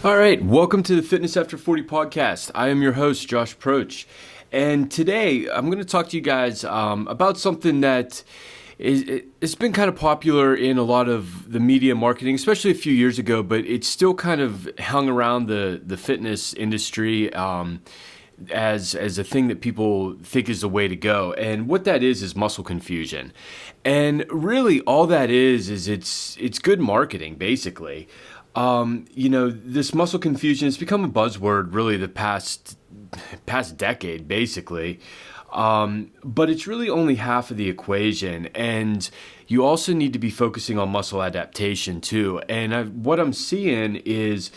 All right, welcome to the Fitness After 40 podcast. I am your host, Josh Proch. And today I'm going to talk to you guys about something that it's been kind of popular in a lot of the media marketing, especially a few years ago, but it's still kind of hung around the fitness industry as a thing that people think is the way to go. And what that is muscle confusion. And really all that is it's good marketing, basically. This muscle confusion has become a buzzword really the past decade, basically. But it's really only half of the equation. And you also need to be focusing on muscle adaptation too. And what I'm seeing is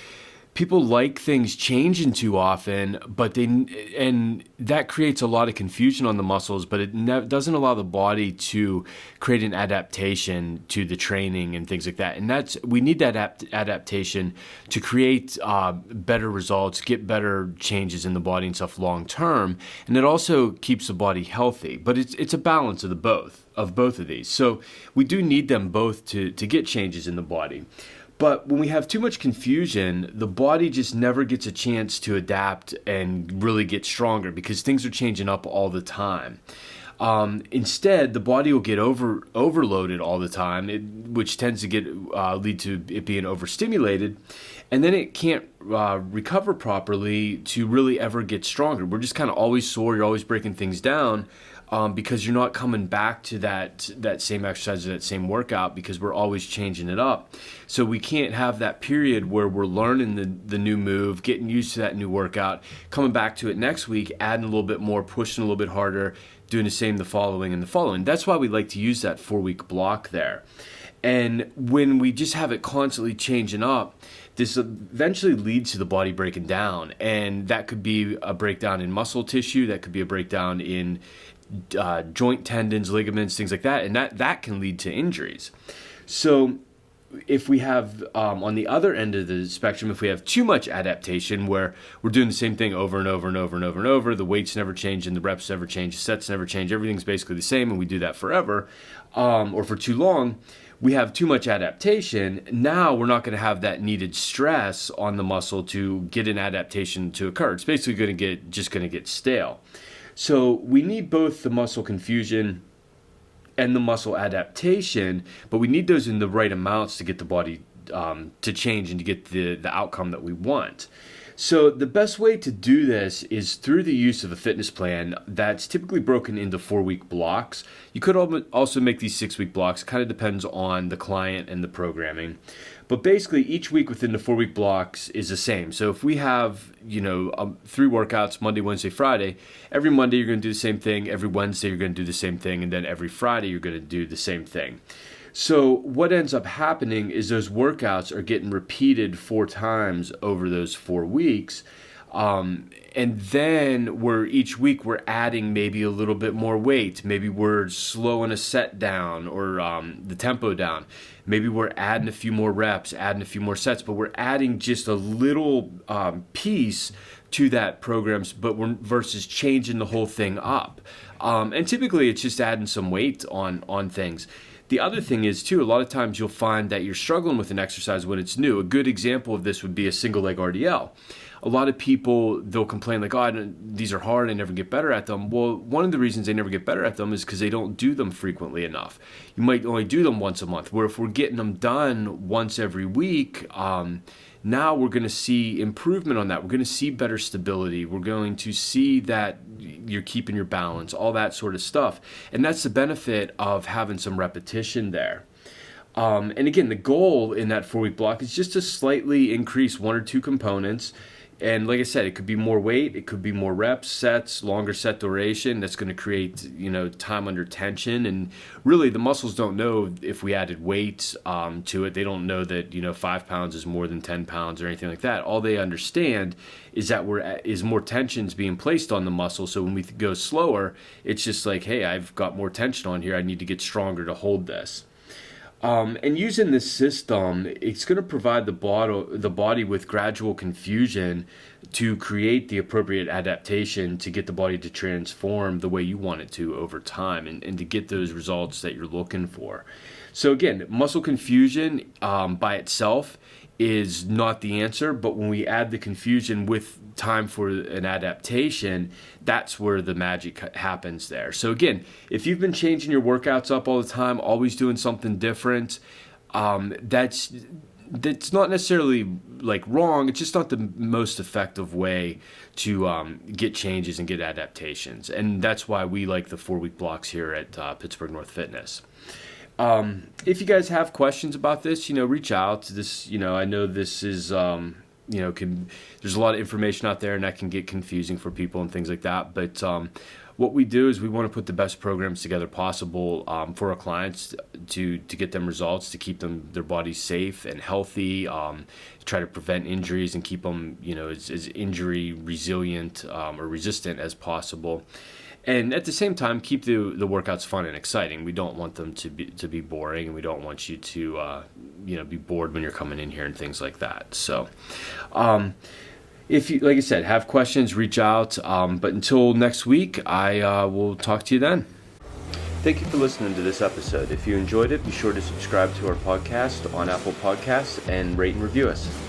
people like things changing too often, and that creates a lot of confusion on the muscles, but it doesn't allow the body to create an adaptation to the training and things like that. And we need that adaptation to create better results, get better changes in the body and stuff long term. And it also keeps the body healthy, but it's a balance of both of these. So we do need them both to get changes in the body. But when we have too much confusion, the body just never gets a chance to adapt and really get stronger because things are changing up all the time. Instead, the body will get overloaded all the time, which tends to lead to it being overstimulated, and then it can't recover properly to really ever get stronger. We're just kind of always sore. You're always breaking things down. Because you're not coming back to that same exercise or that same workout because we're always changing it up. So we can't have that period where we're learning the new move, getting used to that new workout, coming back to it next week, adding a little bit more, pushing a little bit harder, doing the same the following and the following. That's why we like to use that 4-week block there. And when we just have it constantly changing up, this eventually leads to the body breaking down. And that could be a breakdown in muscle tissue, that could be a breakdown in joint tendons, ligaments, things like that, and that can lead to injuries. So if we have on the other end of the spectrum, if we have too much adaptation where we're doing the same thing over and over and over and over and over, the weights never change and the reps never change, the sets never change, everything's basically the same, and we do that forever or for too long, we have too much adaptation. Now we're not going to have that needed stress on the muscle to get an adaptation to occur. It's basically going to get stale. So we need both the muscle confusion and the muscle adaptation, but we need those in the right amounts to get the body to change and to get the outcome that we want. So the best way to do this is through the use of a fitness plan that's typically broken into 4-week blocks. You could also make these 6-week blocks. It kind of depends on the client and the programming. But basically, each week within the 4-week blocks is the same. So if we have, 3 workouts, Monday, Wednesday, Friday, every Monday you're going to do the same thing, every Wednesday you're going to do the same thing, and then every Friday you're going to do the same thing. So what ends up happening is those workouts are getting repeated 4 times over those 4 weeks. And then each week we're adding maybe a little bit more weight. Maybe we're slowing a set down or the tempo down. Maybe we're adding a few more reps, adding a few more sets, but we're adding just a little piece to that program, versus changing the whole thing up. And typically it's just adding some weight on things. The other thing is, too, a lot of times you'll find that you're struggling with an exercise when it's new. A good example of this would be a single leg RDL. A lot of people, they'll complain like, these are hard, I never get better at them. Well, one of the reasons they never get better at them is because they don't do them frequently enough. You might only do them once a month, where if we're getting them done once every week, now we're going to see improvement on that. We're going to see better stability. We're going to see that you're keeping your balance, all that sort of stuff. And that's the benefit of having some repetition there. And again, the goal in that 4-week block is just to slightly increase 1 or 2 components. And like I said, it could be more weight, it could be more reps, sets, longer set duration. That's going to create, time under tension. And really, the muscles don't know if we added weight to it. They don't know that 5 pounds is more than 10 pounds or anything like that. All they understand is that is more tension's being placed on the muscle. So when we go slower, it's just like, hey, I've got more tension on here. I need to get stronger to hold this. And using this system, it's going to provide the body with gradual confusion to create the appropriate adaptation to get the body to transform the way you want it to over time, and to get those results that you're looking for. So again, muscle confusion by itself is not the answer, but when we add the confusion with time for an adaptation, that's where the magic happens there. So again, if you've been changing your workouts up all the time, always doing something different, that's not necessarily like wrong. It's just not the most effective way to get changes and get adaptations. And that's why we like the 4-week blocks here at Pittsburgh North Fitness. If you guys have questions about this, reach out to this. I know this is, there's a lot of information out there and that can get confusing for people and things like that. But what we do is we want to put the best programs together possible for our clients to get them results, to keep their bodies safe and healthy, try to prevent injuries and keep them, as injury resilient or resistant as possible. And at the same time, keep the workouts fun and exciting. We don't want them to be boring, and we don't want you to be bored when you're coming in here and things like that. So, if you, like I said, have questions, reach out. But until next week, I will talk to you then. Thank you for listening to this episode. If you enjoyed it, be sure to subscribe to our podcast on Apple Podcasts and rate and review us.